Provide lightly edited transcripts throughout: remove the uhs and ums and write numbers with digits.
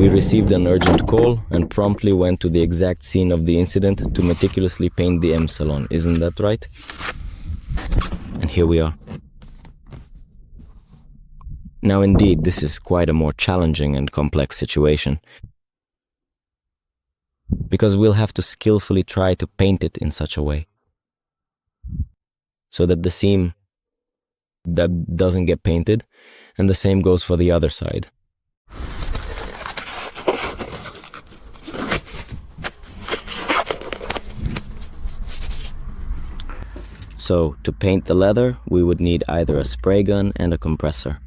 We received an urgent call and promptly went to the exact scene of the incident to meticulously paint the M salon. Isn't that right? And here we are. Now indeed, this is quite a more challenging and complex situation, because we'll have to skillfully try to paint it in such a way so that the seam that doesn't get painted, and the same goes for the other side. So, to paint the leather, we would need either a spray gun and a compressor.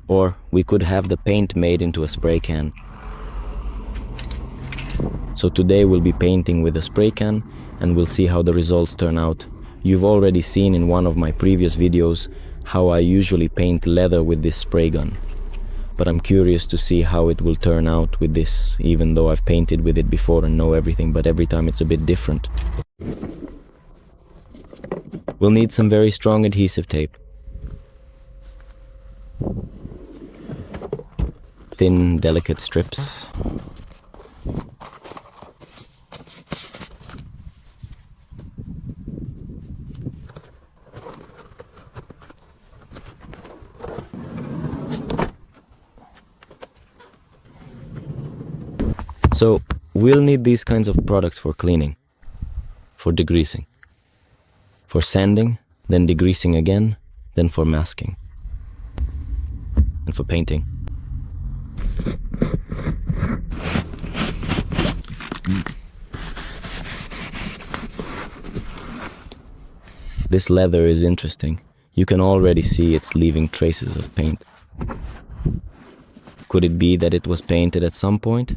Or we could have the paint made into a spray can. So today we'll be painting with a spray can, and we'll see how the results turn out. You've already seen in one of my previous videos how I usually paint leather with this spray gun. But I'm curious to see how it will turn out with this, even though I've painted with it before and know everything, but every time it's a bit different. We'll need some very strong adhesive tape. Thin, delicate strips. So, we'll need these kinds of products for cleaning, for degreasing, for sanding, then degreasing again, then for masking, and for painting. This leather is interesting. You can already see it's leaving traces of paint. Could it be that it was painted at some point?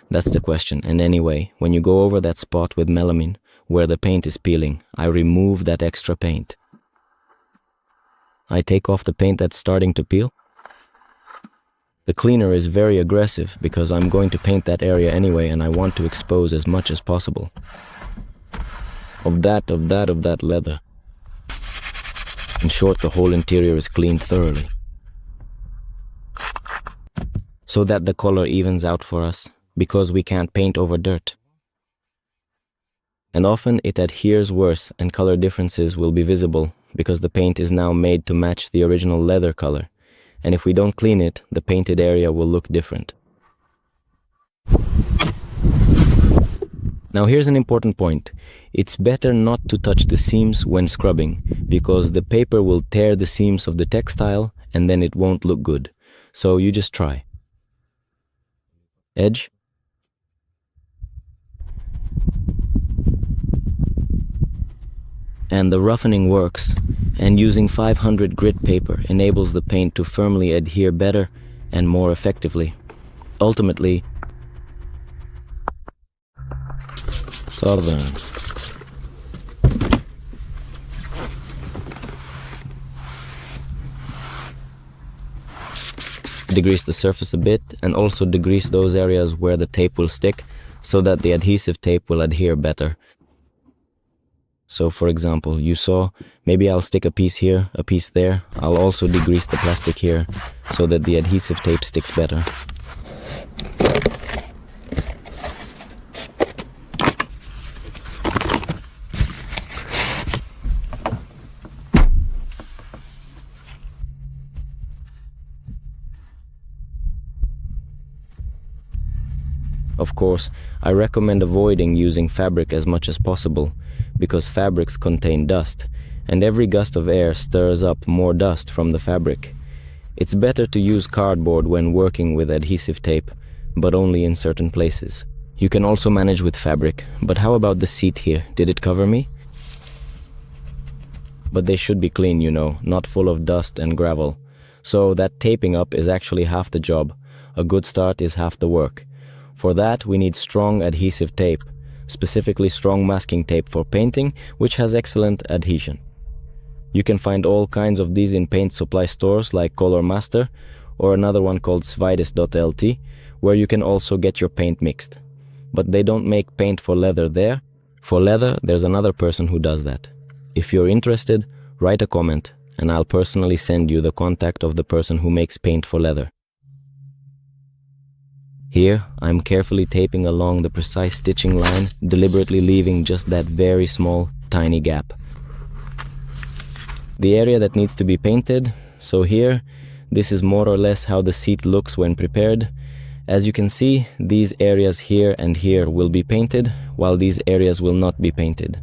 That's the question. And anyway, when you go over that spot with melamine, where the paint is peeling, I remove that extra paint. I take off the paint that's starting to peel. The cleaner is very aggressive because I'm going to paint that area anyway, and I want to expose as much as possible of that leather. In short, the whole interior is cleaned thoroughly, so that the color evens out for us, because we can't paint over dirt. And often it adheres worse and color differences will be visible because the paint is now made to match the original leather color. And if we don't clean it, the painted area will look different. Now here's an important point. It's better not to touch the seams when scrubbing, because the paper will tear the seams of the textile and then it won't look good. So you just try. Edge. And the roughening works, and using 500 grit paper enables the paint to firmly adhere better and more effectively. Ultimately, Southern. Degrease the surface a bit, and also degrease those areas where the tape will stick so that the adhesive tape will adhere better. So for example, you saw, maybe I'll stick a piece here, a piece there. I'll also degrease the plastic here so that the adhesive tape sticks better. Of course, I recommend avoiding using fabric as much as possible, because fabrics contain dust, and every gust of air stirs up more dust from the fabric. It's better to use cardboard when working with adhesive tape, but only in certain places. You can also manage with fabric, but how about the seat here? Did it cover me? But they should be clean, you know, not full of dust and gravel. So that taping up is actually half the job. A good start is half the work. For that, we need strong adhesive tape, specifically strong masking tape for painting, which has excellent adhesion. You can find all kinds of these in paint supply stores like Color Master, or another one called Svidis.lt, where you can also get your paint mixed. But they don't make paint for leather there. For leather, there's another person who does that. If you're interested, write a comment, and I'll personally send you the contact of the person who makes paint for leather. Here, I'm carefully taping along the precise stitching line, deliberately leaving just that very small, tiny gap. The area that needs to be painted, so here, this is more or less how the seat looks when prepared. As you can see, these areas here and here will be painted, while these areas will not be painted.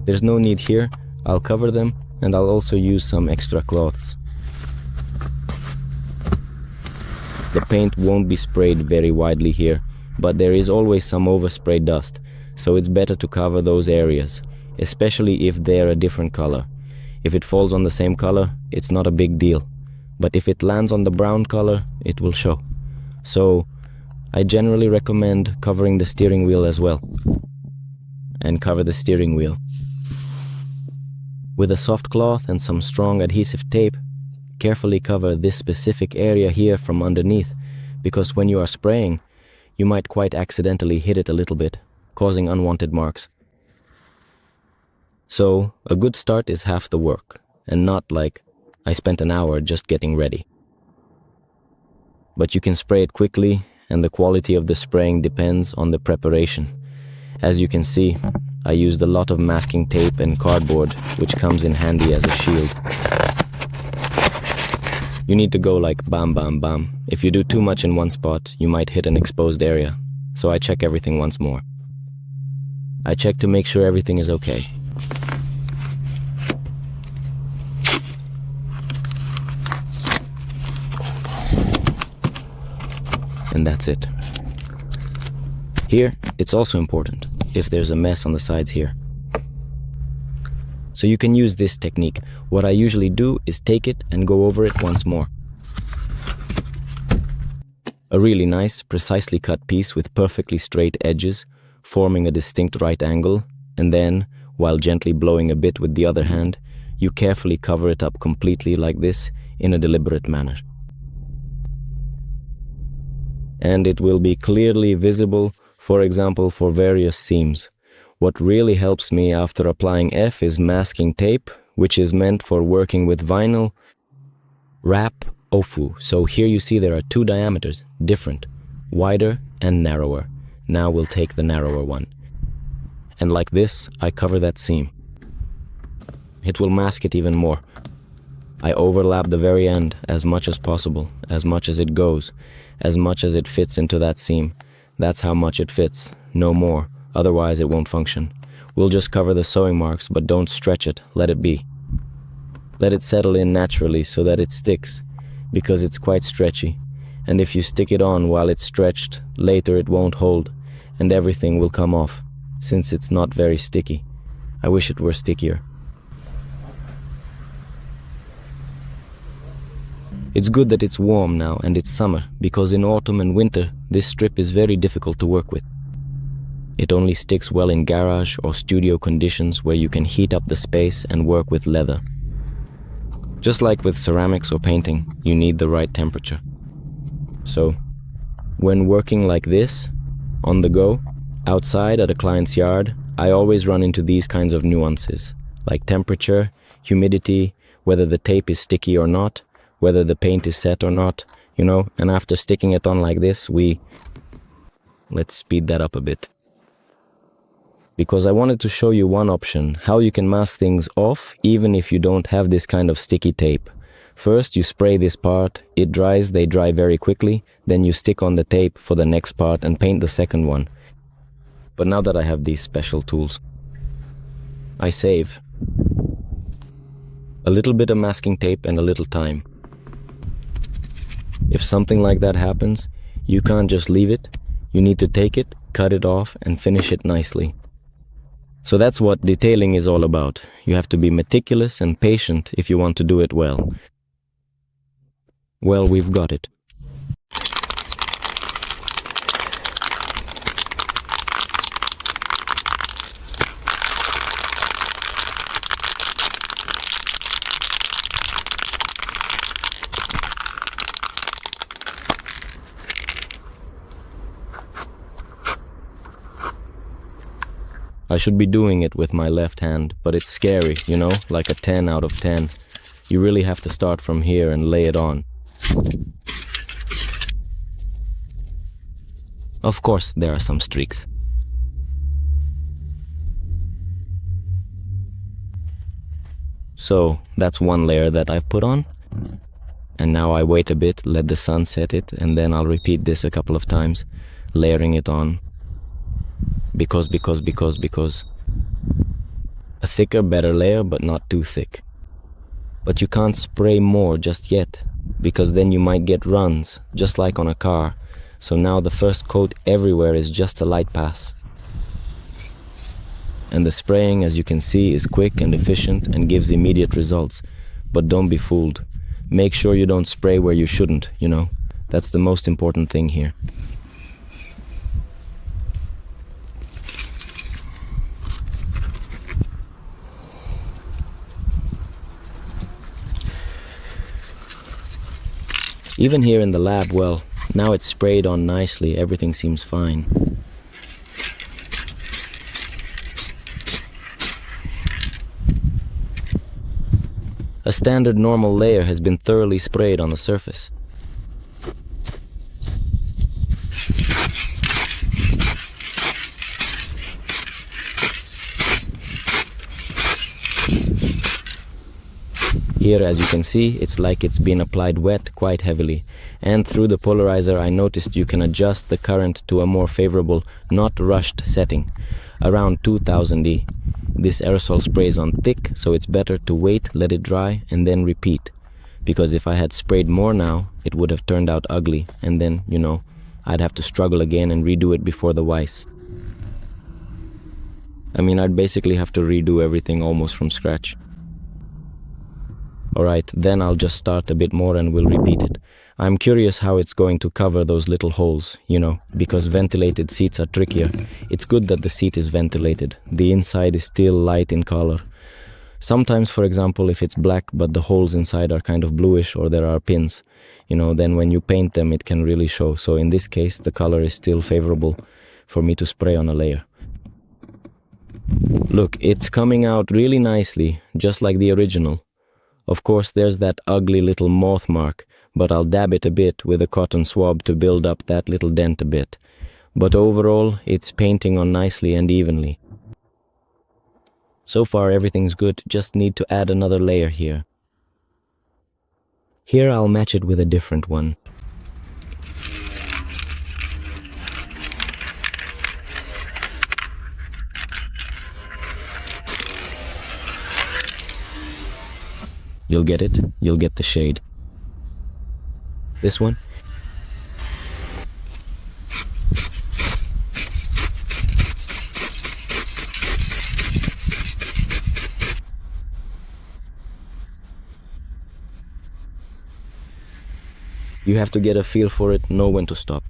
There's no need here, I'll cover them, and I'll also use some extra cloths. The paint won't be sprayed very widely here, but there is always some overspray dust, so it's better to cover those areas, especially if they're a different color. If it falls on the same color, it's not a big deal, but if it lands on the brown color, it will show. So, I generally recommend covering the steering wheel as well. And cover the steering wheel. With a soft cloth and some strong adhesive tape, carefully cover this specific area here from underneath, because when you are spraying, you might quite accidentally hit it a little bit, causing unwanted marks. So, a good start is half the work, and not like, I spent an hour just getting ready. But you can spray it quickly, and the quality of the spraying depends on the preparation. As you can see, I used a lot of masking tape and cardboard, which comes in handy as a shield. You need to go like bam bam bam. If you do too much in one spot, you might hit an exposed area, so I check everything once more. I check to make sure everything is okay. And that's it. Here, it's also important, if there's a mess on the sides here. So you can use this technique. What I usually do is take it and go over it once more. A really nice, precisely cut piece with perfectly straight edges, forming a distinct right angle, and then, while gently blowing a bit with the other hand, you carefully cover it up completely like this in a deliberate manner. And it will be clearly visible, for example, for various seams. What really helps me after applying F is masking tape, which is meant for working with vinyl. Wrap Ofu. So here you see there are two diameters, different, wider and narrower. Now we'll take the narrower one. And like this, I cover that seam. It will mask it even more. I overlap the very end as much as possible, as much as it goes, as much as it fits into that seam. That's how much it fits, no more. Otherwise it won't function. We'll just cover the sewing marks, but don't stretch it, let it be. Let it settle in naturally so that it sticks, because it's quite stretchy. And if you stick it on while it's stretched, later it won't hold, and everything will come off, since it's not very sticky. I wish it were stickier. It's good that it's warm now and it's summer, because in autumn and winter, this strip is very difficult to work with. It only sticks well in garage or studio conditions where you can heat up the space and work with leather. Just like with ceramics or painting, you need the right temperature. So, when working like this, on the go, outside at a client's yard, I always run into these kinds of nuances, like temperature, humidity, whether the tape is sticky or not, whether the paint is set or not, and after sticking it on like this, let's speed that up a bit. Because I wanted to show you one option, how you can mask things off even if you don't have this kind of sticky tape. First, you spray this part, it dries, they dry very quickly, then you stick on the tape for the next part and paint the second one. But now that I have these special tools, I save a little bit of masking tape and a little time. If something like that happens, you can't just leave it, you need to take it, cut it off and finish it nicely. So that's what detailing is all about. You have to be meticulous and patient if you want to do it well. Well, we've got it. I should be doing it with my left hand, but it's scary, like a 10 out of 10. You really have to start from here and lay it on. Of course, there are some streaks. So, that's one layer that I've put on. And now I wait a bit, let the sun set it, and then I'll repeat this a couple of times, layering it on. Because. A thicker, better layer, but not too thick. But you can't spray more just yet, because then you might get runs, just like on a car. So now the first coat everywhere is just a light pass. And the spraying, as you can see, is quick and efficient and gives immediate results. But don't be fooled. Make sure you don't spray where you shouldn't, you know. That's the most important thing here. Even here in the lab, well, now it's sprayed on nicely, everything seems fine. A standard normal layer has been thoroughly sprayed on the surface. Here, as you can see, it's like it's been applied wet quite heavily. And through the polarizer, I noticed you can adjust the current to a more favorable, not rushed setting, around 2000 E. This aerosol sprays on thick, so it's better to wait, let it dry, and then repeat. Because if I had sprayed more now, it would have turned out ugly, and then, you know, I'd have to struggle again and redo it before the Weiss. I mean, I'd basically have to redo everything almost from scratch. Alright, then I'll just start a bit more and we'll repeat it. I'm curious how it's going to cover those little holes, you know, because ventilated seats are trickier. It's good that the seat is ventilated. The inside is still light in color. Sometimes, for example, if it's black but the holes inside are kind of bluish or there are pins, you know, then when you paint them it can really show. So in this case, the color is still favorable for me to spray on a layer. Look, it's coming out really nicely, just like the original. Of course, there's that ugly little moth mark, but I'll dab it a bit with a cotton swab to build up that little dent a bit. But overall, it's painting on nicely and evenly. So far, everything's good, just need to add another layer here. Here, I'll match it with a different one. You'll get it, you'll get the shade. This one? You have to get a feel for it, know when to stop.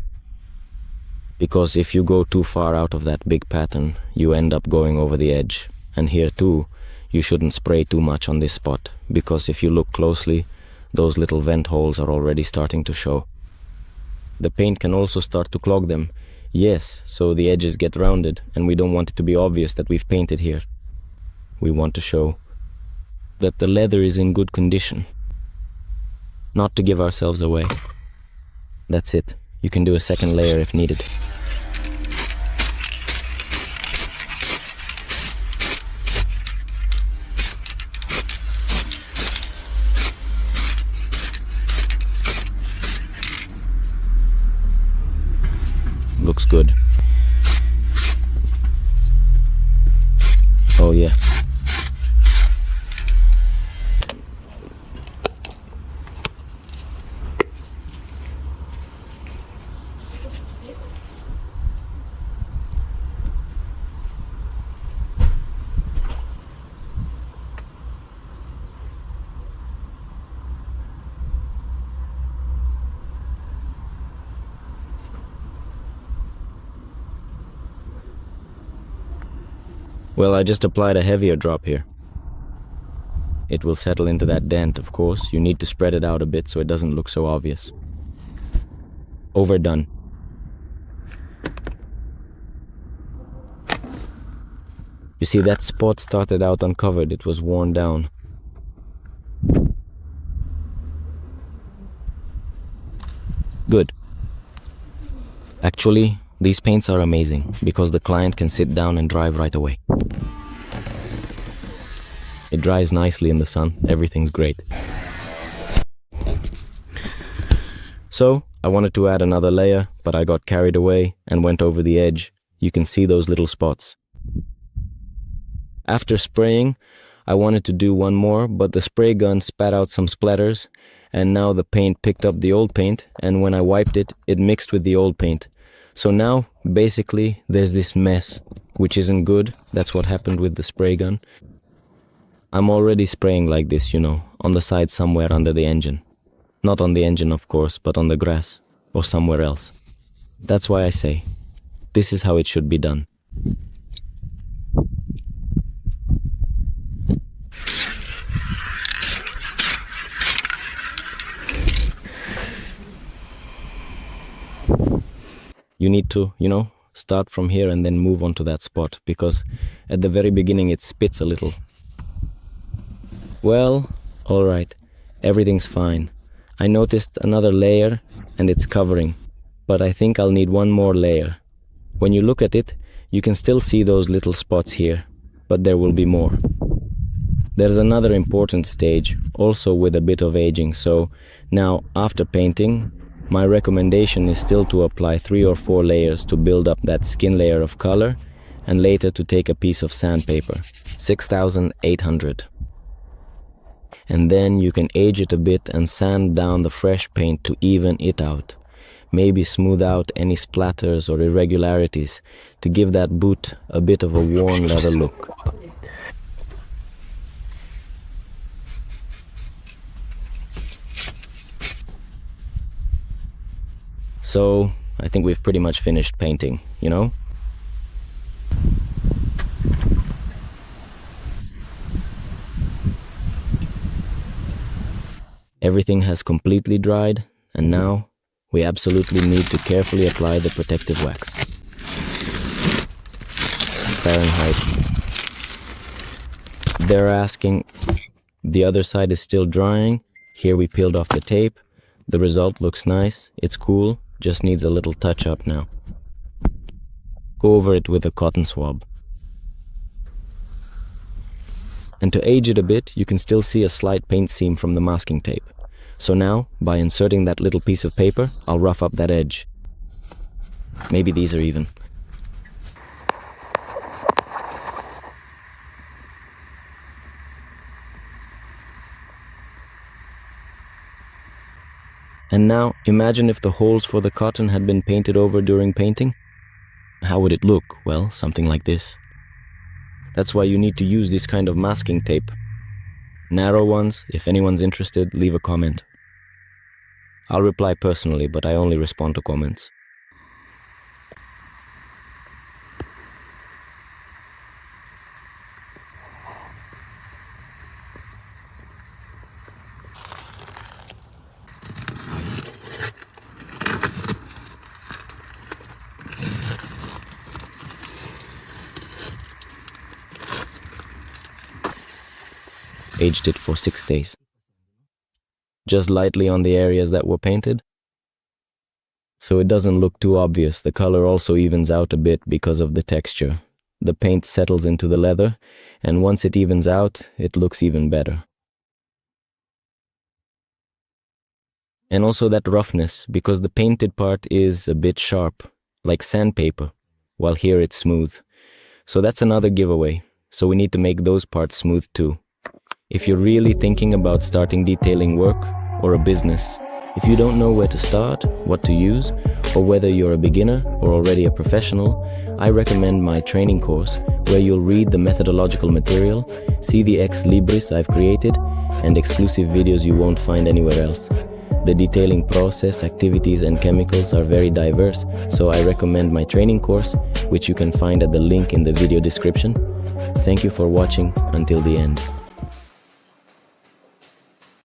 Because if you go too far out of that big pattern, you end up going over the edge. And here too, you shouldn't spray too much on this spot, because if you look closely, those little vent holes are already starting to show. The paint can also start to clog them. Yes, so the edges get rounded, and we don't want it to be obvious that we've painted here. We want to show that the leather is in good condition. Not to give ourselves away. That's it. You can do a second layer if needed. Looks good. Oh yeah. Well, I just applied a heavier drop here. It will settle into that dent, of course. You need to spread it out a bit so it doesn't look so obvious. Overdone. You see, that spot started out uncovered. It was worn down. Good. Actually, These paints are amazing because the client can sit down and drive right away. It dries nicely in the sun, everything's great. So, I wanted to add another layer, but I got carried away and went over the edge. You can see those little spots. After spraying, I wanted to do one more, but the spray gun spat out some splatters, and now the paint picked up the old paint, and when I wiped it, it mixed with the old paint. So now, basically, there's this mess, which isn't good. That's what happened with the spray gun. I'm already spraying like this, on the side somewhere under the engine. Not on the engine, of course, but on the grass, or somewhere else. That's why I say, this is how it should be done. You need to, start from here and then move on to that spot, because at the very beginning it spits a little. Well, alright, everything's fine. I noticed another layer and it's covering, but I think I'll need one more layer. When you look at it, you can still see those little spots here, but there will be more. There's another important stage, also with a bit of aging, so now after painting, my recommendation is still to apply 3 or 4 layers to build up that skin layer of color, and later to take a piece of sandpaper, 6800. And then you can age it a bit and sand down the fresh paint to even it out. Maybe smooth out any splatters or irregularities to give that boot a bit of a worn leather look. So, I think we've pretty much finished painting, Everything has completely dried, and now we absolutely need to carefully apply the protective wax. Fahrenheit. They're asking, the other side is still drying. Here we peeled off the tape. The result looks nice, it's cool, just needs a little touch up now. Go over it with a cotton swab. And to age it a bit, you can still see a slight paint seam from the masking tape. So now, by inserting that little piece of paper, I'll rough up that edge. Maybe these are even. And now, imagine if the holes for the cotton had been painted over during painting. How would it look? Well, something like this. That's why you need to use this kind of masking tape. Narrow ones, if anyone's interested, leave a comment. I'll reply personally, but I only respond to comments. Aged it for 6 days. Just lightly on the areas that were painted. So it doesn't look too obvious. The color also evens out a bit because of the texture. The paint settles into the leather, and once it evens out, it looks even better. And also that roughness, because the painted part is a bit sharp, like sandpaper, while here it's smooth. So that's another giveaway. So we need to make those parts smooth too. If you're really thinking about starting detailing work or a business, if you don't know where to start, what to use, or whether you're a beginner or already a professional, I recommend my training course where you'll read the methodological material, see the ex libris I've created, and exclusive videos you won't find anywhere else. The detailing process, activities, and chemicals are very diverse, so I recommend my training course, which you can find at the link in the video description. Thank you for watching until the end.